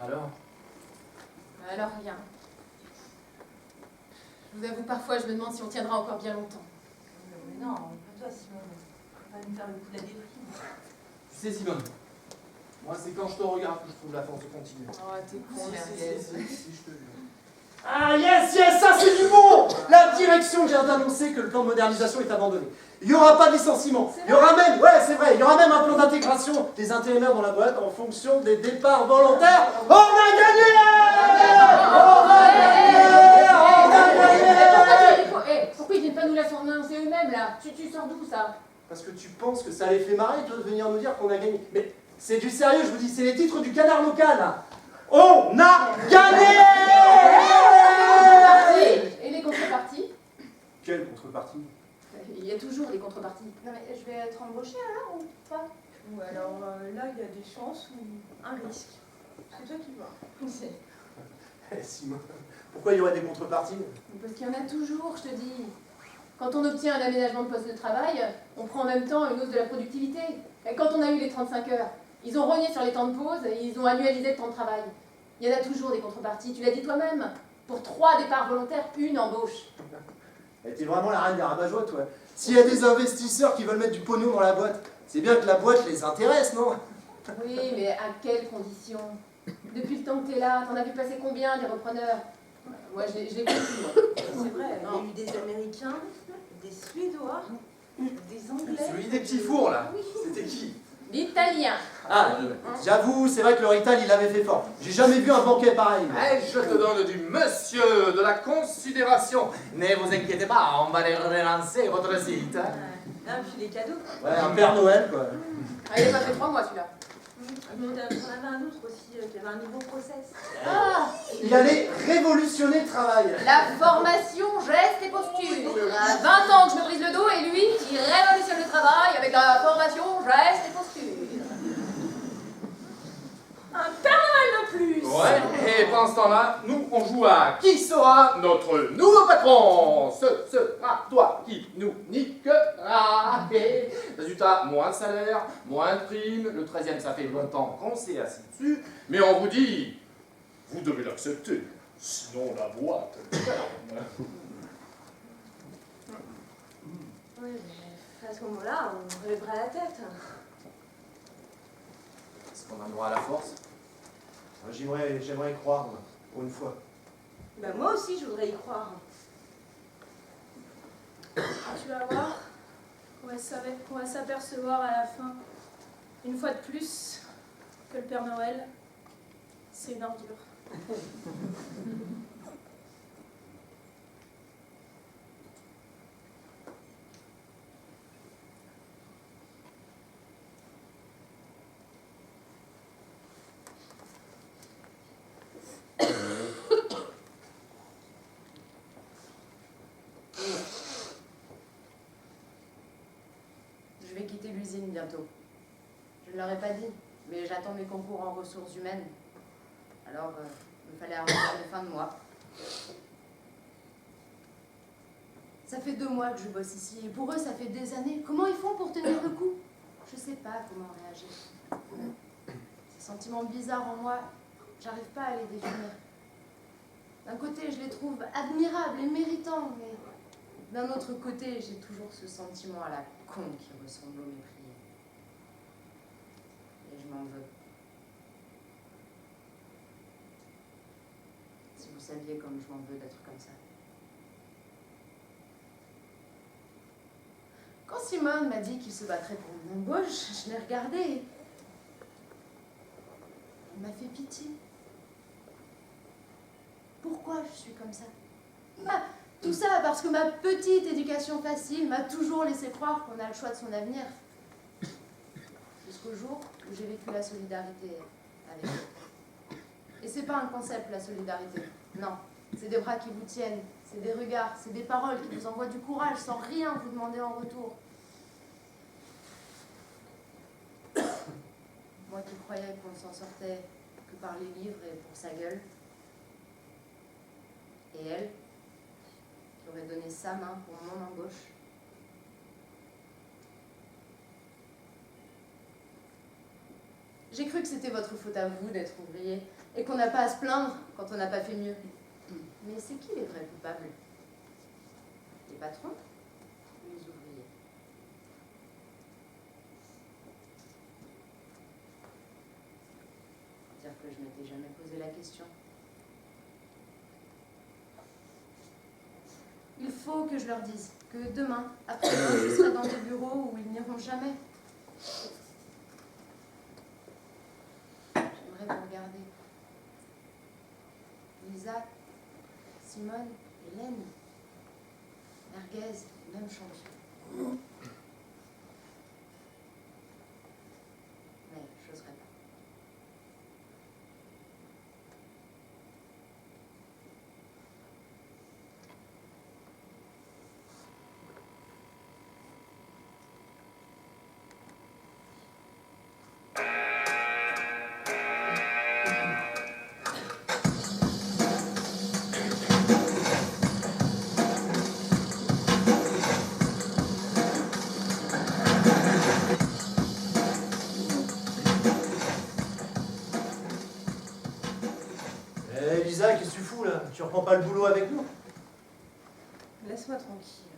Alors? Alors rien. Je vous avoue, parfois, je me demande si on tiendra encore bien longtemps. Mais non, pas toi, Simone. Faut pas nous faire le coup de la déprime. Tu sais, Simone, moi, c'est quand je te regarde que je trouve la force de continuer. Oh, t'es con, Si, Merguez. je te jure. Ah yes, ça c'est du bon. La direction vient d'annoncer que le plan de modernisation est abandonné. Il n'y aura pas de licenciement. Il y aura même, ouais c'est vrai, il y aura même un plan d'intégration des intérimaires dans la boîte en fonction des départs volontaires. On a gagné. Pourquoi ils viennent pas nous l'annoncer eux-mêmes là? Tu sors d'où ça? Parce que tu penses que ça les fait marrer, toi, de venir nous dire qu'on a gagné. Mais c'est du sérieux, je vous dis, c'est les titres du Canard local là. On a gagné. Et les contreparties? Quelle contrepartie? Il y a toujours des contreparties. Non mais je vais être embauchée alors ou pas? Ou alors là, il y a des chances ou un risque. C'est toi qui vois. Eh Simone, pourquoi il y aurait des contreparties? Parce qu'il y en a toujours, je te dis. Quand on obtient un aménagement de poste de travail, on prend en même temps une hausse de la productivité. Et quand on a eu les 35 heures, ils ont rogné sur les temps de pause et ils ont annualisé le temps de travail. Il y en a toujours des contreparties, tu l'as dit toi-même. Pour 3 départs volontaires, une embauche. T'es vraiment la reine des rabat-joie, toi. S'il y a des investisseurs qui veulent mettre du pognon dans la boîte, c'est bien que la boîte les intéresse, non? Oui, mais à quelles conditions? Depuis le temps que t'es là, t'en as vu passer combien des repreneurs? Moi, je l'ai vu, moi. C'est vrai, il y a eu des Américains, des Suédois, des Anglais. Celui des petits fours, là, c'était qui? L'Italien. Ah, j'avoue, c'est vrai que le Rital, il avait fait fort. J'ai jamais vu un banquet pareil. Eh, je te donne du monsieur, de la considération. Ne vous inquiétez pas, on va les relancer, votre site. Ah, puis les cadeaux. Ouais, un Père Noël, quoi. Ah, il a pas fait 3 mois, celui-là. Et puis t'en avais un autre aussi, qui avait un nouveau process. Ah, Il allait révolutionner le travail. la formation, gestes et postures. 20 ans que je me brise le dos et lui, il révolutionne le travail avec la formation, gestes et postures. Un Père Noël de plus. Ouais, et pendant ce temps-là, nous, on joue à qui sera notre nouveau patron. Ce sera toi qui nous niquera. Et résultat, moins de salaire, moins de primes. Le 13e, ça fait longtemps qu'on s'est assis dessus. Mais on vous dit, vous devez l'accepter, sinon la boîte ferme. Oui, mais à ce moment-là, on relèverait la tête. Est-ce qu'on a le droit à la force? J'aimerais y croire, moi, pour une fois. Bah moi aussi, je voudrais y croire. Tu vas voir, on va s'apercevoir à la fin, une fois de plus, que le Père Noël, c'est une ordure. Je vais quitter l'usine bientôt. Je ne leur ai pas dit, mais j'attends mes concours en ressources humaines. Alors, il me fallait arranger les fins de mois. Ça fait 2 mois que je bosse ici, et pour eux, ça fait des années. Comment ils font pour tenir le coup? Je sais pas comment réagir. Ces sentiments bizarres en moi, j'arrive pas à les définir. D'un côté, je les trouve admirables et méritants, mais d'un autre côté, j'ai toujours ce sentiment à la con qui ressemble au mépris. Et je m'en veux. Si vous saviez comme je m'en veux d'être comme ça. Quand Simone m'a dit qu'il se battrait pour mon embauche, je l'ai regardé. Il m'a fait pitié. Pourquoi je suis comme ça? Tout ça parce que ma petite éducation facile m'a toujours laissé croire qu'on a le choix de son avenir. Jusqu'au jour où j'ai vécu la solidarité avec eux. Et c'est pas un concept, la solidarité. Non, c'est des bras qui vous tiennent, c'est des regards, c'est des paroles qui vous envoient du courage sans rien vous demander en retour. Moi qui croyais qu'on ne s'en sortait que par les livres et pour sa gueule. Et elle, qui aurait donné sa main pour mon embauche. J'ai cru que c'était votre faute à vous d'être ouvrier et qu'on n'a pas à se plaindre quand on n'a pas fait mieux. Mais c'est qui les vrais coupables? Les patrons ou les ouvriers? Faut dire que je m'étais jamais posé la question. Il faut que je leur dise que demain, après-demain, je serai dans des bureaux où ils n'iront jamais. J'aimerais vous regarder. Lisa, Simone, Hélène, Merguez, même champion. Mais j'oserais pas. Lisa, qu'est-ce que tu fous là? Tu reprends pas le boulot avec nous? Laisse-moi tranquille.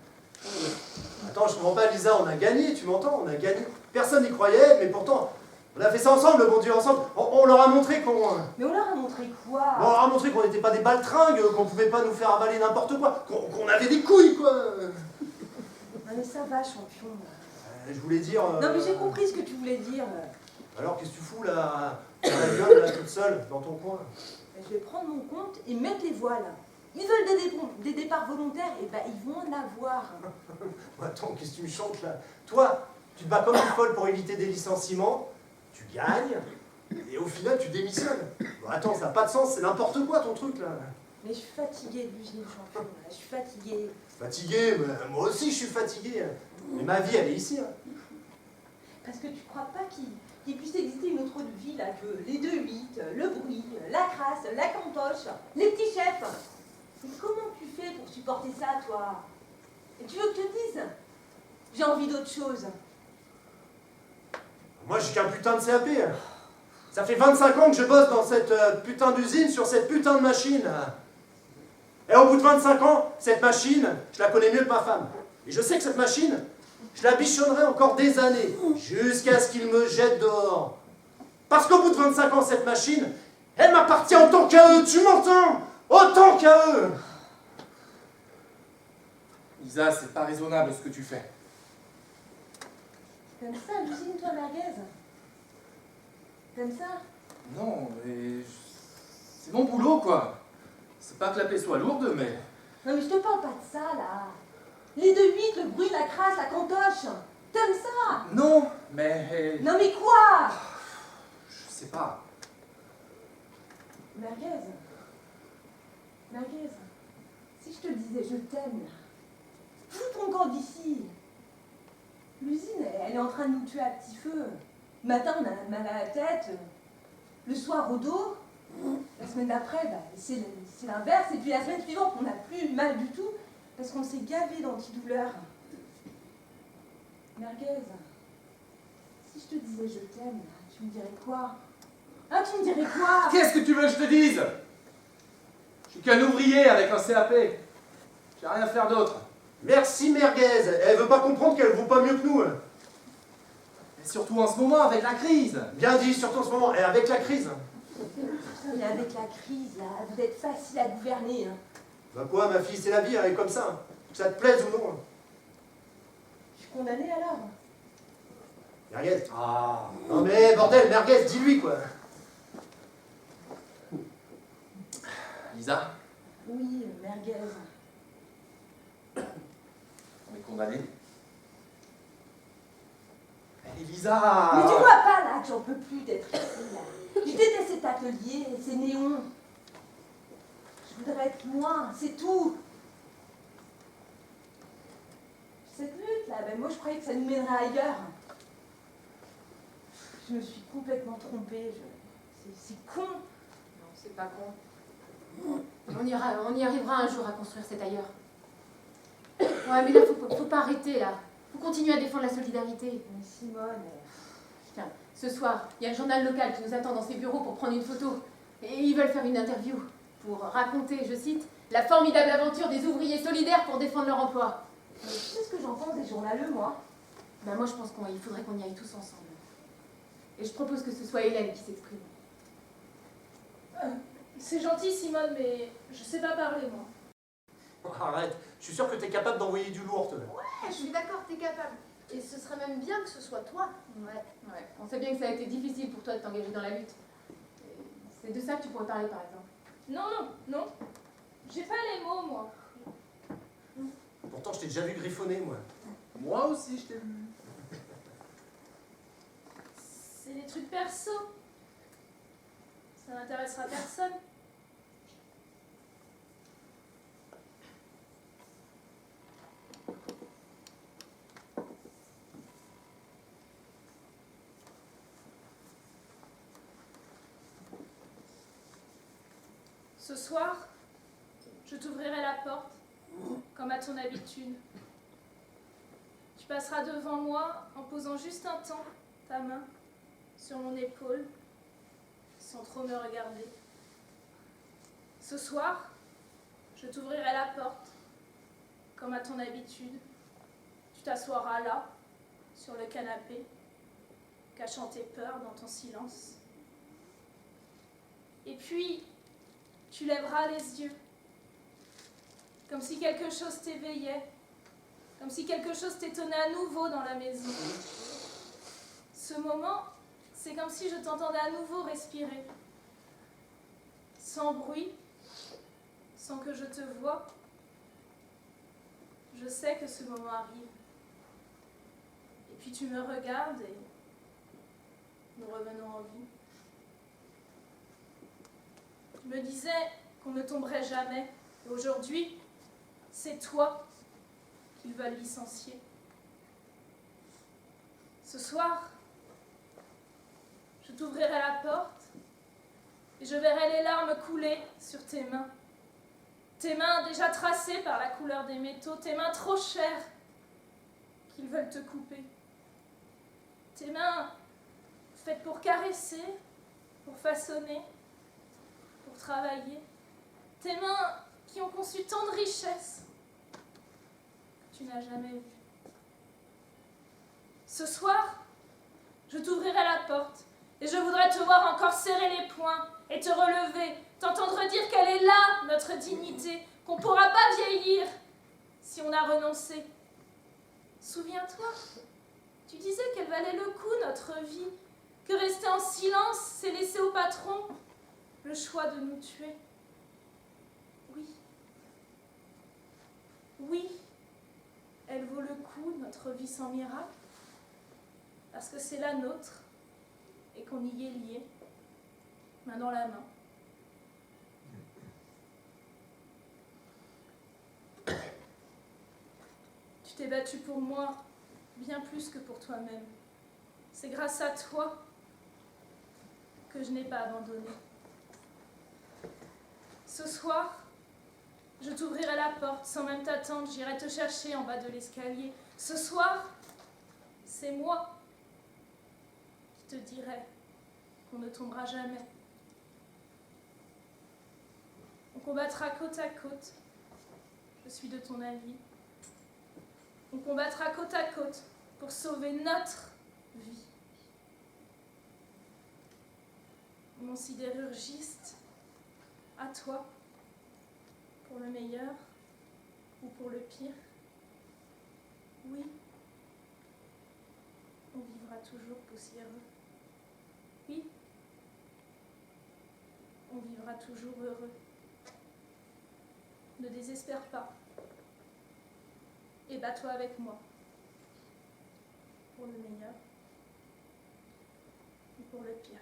Attends, je comprends pas, Lisa, on a gagné, tu m'entends? On a gagné. Personne n'y croyait, mais pourtant, on a fait ça ensemble, le bon Dieu, ensemble. On leur a montré qu'on... Mais on leur a montré quoi? On leur a montré qu'on n'était pas des baltringues, qu'on pouvait pas nous faire avaler n'importe quoi, qu'on avait des couilles, quoi. Non mais ça va, champion. Je voulais dire... Non mais j'ai compris ce que tu voulais dire. Alors, qu'est-ce que tu fous là, à la gueule, là, toute seule, dans ton coin? Je vais prendre mon compte et mettre les voiles. Ils veulent des départs volontaires, et ben ils vont en avoir. Attends, qu'est-ce que tu me chantes là? Toi, tu te bats comme une folle pour éviter des licenciements, tu gagnes, et au final tu démissionnes. Bon, attends, ça n'a pas de sens, c'est n'importe quoi ton truc là. Mais je suis fatiguée de l'usine, champion. Là. Je suis fatiguée. Fatigué, mais moi aussi je suis fatigué. Mais ma vie elle est ici. Hein. Parce que tu crois pas qu'ils qu'il puisse exister une autre vie là que les 2-8, le bruit, la crasse, la cantoche, les petits chefs. Mais comment tu fais pour supporter ça, toi? Et tu veux que je te dise? J'ai envie d'autre chose. Moi, j'ai qu'un putain de CAP. Ça fait 25 ans que je bosse dans cette putain d'usine sur cette putain de machine. Et au bout de 25 ans, cette machine, je la connais mieux que ma femme. Et je sais que cette machine, je la bichonnerai encore des années, jusqu'à ce qu'il me jette dehors. Parce qu'au bout de 25 ans, cette machine, elle m'appartient autant qu'à eux, tu m'entends? Autant qu'à eux. Lisa, c'est pas raisonnable ce que tu fais. T'aimes ça, l'usine, toi, merguez? T'aimes ça? Non, mais... c'est mon boulot, quoi. C'est pas que la paix soit lourde, mais... Non, mais je te parle pas de ça, là. Les 2-8, le bruit, la crasse, la cantoche. T'aimes ça? Non, mais... Non, mais quoi? Je sais pas. Merguez. Merguez. Si je te disais je t'aime, là. Fous ton camp d'ici. L'usine, elle est en train de nous tuer à petit feu. Le matin, on a mal à la tête. Le soir, au dos. La semaine d'après, bah, c'est l'inverse. Et puis la semaine suivante, on n'a plus mal du tout parce qu'on s'est gavé d'antidouleurs. Merguez, si je te disais je t'aime, tu me dirais quoi? Ah, tu me dirais quoi? Qu'est-ce que tu veux que je te dise? Je suis qu'un ouvrier avec un CAP. J'ai rien à faire d'autre. Merci, merguez. Elle veut pas comprendre qu'elle vaut pas mieux que nous. Et surtout en ce moment, avec la crise. Bien dit, surtout en ce moment, et avec la crise. Mais avec la crise, là, vous êtes facile à gouverner. Hein. Bah quoi, ma fille, c'est la vie, elle est comme ça. Que ça te plaise ou non. Je suis condamnée alors. Merguez. Ah. Non mais, bordel, merguez, dis-lui, quoi. Lisa, Oui, merguez. on est condamné. Lisa! Mais tu vois pas là que j'en peux plus d'être ici là. Je déteste cet atelier, ces néons. Je voudrais être loin, c'est tout. Cette lutte là, ben moi je croyais que ça nous mènerait ailleurs. Je me suis complètement trompée. C'est con. Non, c'est pas con. On y arrivera un jour à construire cet ailleurs. Ouais, mais là, faut pas arrêter, là. Faut continuer à défendre la solidarité. Mais Simone, Tiens, ce soir, il y a le journal local qui nous attend dans ses bureaux pour prendre une photo. Et ils veulent faire une interview pour raconter, je cite, la formidable aventure des ouvriers solidaires pour défendre leur emploi. tu sais ce que j'en pense des journaleux, moi? Ben moi, je pense qu'il faudrait qu'on y aille tous ensemble. Et je propose que ce soit Hélène qui s'exprime. C'est gentil, Simone, mais je sais pas parler, moi. Arrête, je suis sûr que t'es capable d'envoyer du lourd, toi. Ouais, je suis d'accord, t'es capable. Et ce serait même bien que ce soit toi. Ouais. On sait bien que ça a été difficile pour toi de t'engager dans la lutte. Et c'est de ça que tu pourrais parler, par exemple. Non. J'ai pas les mots, moi. Pourtant, je t'ai déjà vu griffonner, moi. Moi aussi, je t'ai vu. C'est des trucs perso. Ça n'intéressera personne. Ce soir, je t'ouvrirai la porte, comme à ton habitude. Tu passeras devant moi en posant juste un temps ta main sur mon épaule, sans trop me regarder. Ce soir, je t'ouvrirai la porte, comme à ton habitude. Tu t'assoiras là, sur le canapé, cachant tes peurs dans ton silence. Et puis, tu lèveras les yeux, comme si quelque chose t'éveillait, comme si quelque chose t'étonnait à nouveau dans la maison. Ce moment, c'est comme si je t'entendais à nouveau respirer, sans bruit, sans que je te voie. Je sais que ce moment arrive. Et puis tu me regardes et nous revenons en vie. Je me disais qu'on ne tomberait jamais. Et aujourd'hui, c'est toi qu'ils veulent licencier. Ce soir, je t'ouvrirai la porte et je verrai les larmes couler sur tes mains. Tes mains déjà tracées par la couleur des métaux, tes mains trop chères qu'ils veulent te couper. Tes mains faites pour caresser, pour façonner, pour travailler. Tes mains qui ont conçu tant de richesses que tu n'as jamais vues. Ce soir, je t'ouvrirai la porte et je voudrais te voir encore serrer les poings et te relever, t'entendre dire qu'elle est là, notre dignité, qu'on ne pourra pas vieillir si on a renoncé. Souviens-toi, tu disais qu'elle valait le coup, notre vie, que rester en silence, c'est laisser au patron le choix de nous tuer. Oui. Oui, elle vaut le coup, notre vie sans miracle, parce que c'est la nôtre et qu'on y est lié, main dans la main. Tu t'es battu pour moi bien plus que pour toi-même. C'est grâce à toi que je n'ai pas abandonné. Ce soir, je t'ouvrirai la porte sans même t'attendre, j'irai te chercher en bas de l'escalier. Ce soir, c'est moi qui te dirai qu'on ne tombera jamais. On combattra côte à côte. Je suis de ton avis. On combattra côte à côte pour sauver notre vie. Mon sidérurgiste, à toi, pour le meilleur ou pour le pire. Oui, on vivra toujours poussiéreux. Oui, on vivra toujours heureux. Ne désespère pas. Et bats-toi avec moi. Pour le meilleur ou pour le pire.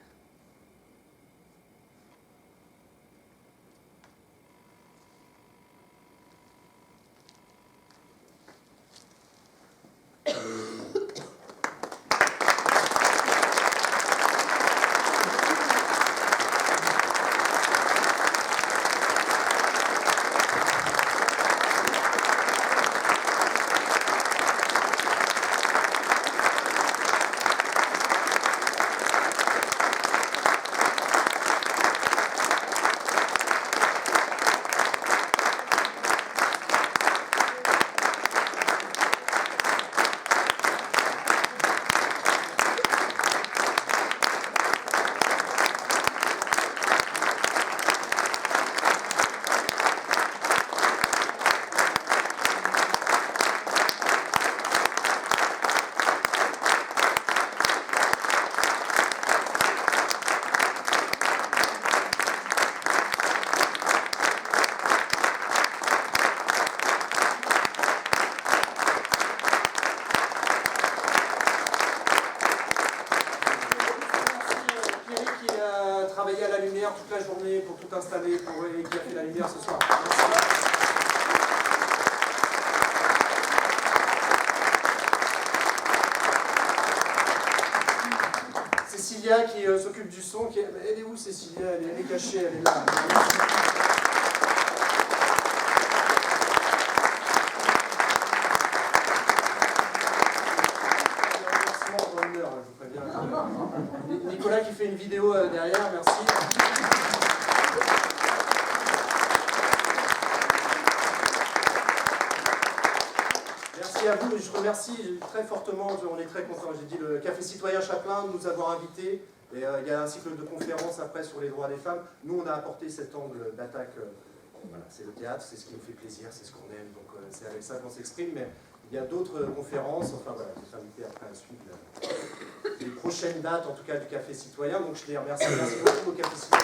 Travailler à la lumière toute la journée pour tout installer, et qui a fait la lumière ce soir. Merci. Cécilia qui s'occupe du son, elle est où Cécilia? Elle est cachée, elle est là. Nicolas qui fait une vidéo derrière, merci. Merci à vous, et je remercie très fortement, on est très contents, j'ai dit le Café Citoyen Chapelain de nous avoir invités. Et il y a un cycle de conférences après sur les droits des femmes. Nous, on a apporté cet angle d'attaque. Voilà, c'est le théâtre, c'est ce qui nous fait plaisir, c'est ce qu'on aime, donc c'est avec ça qu'on s'exprime. Mais il y a d'autres conférences, enfin voilà, je vais invité après à suivre les prochaines dates, en tout cas du Café Citoyen. Donc je les remercie, merci beaucoup au Café Citoyen.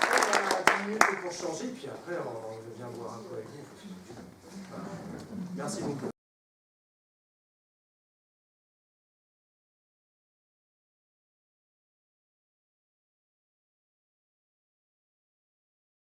On a 10 minutes pour changer, puis après on vient boire un coup avec vous. Merci beaucoup.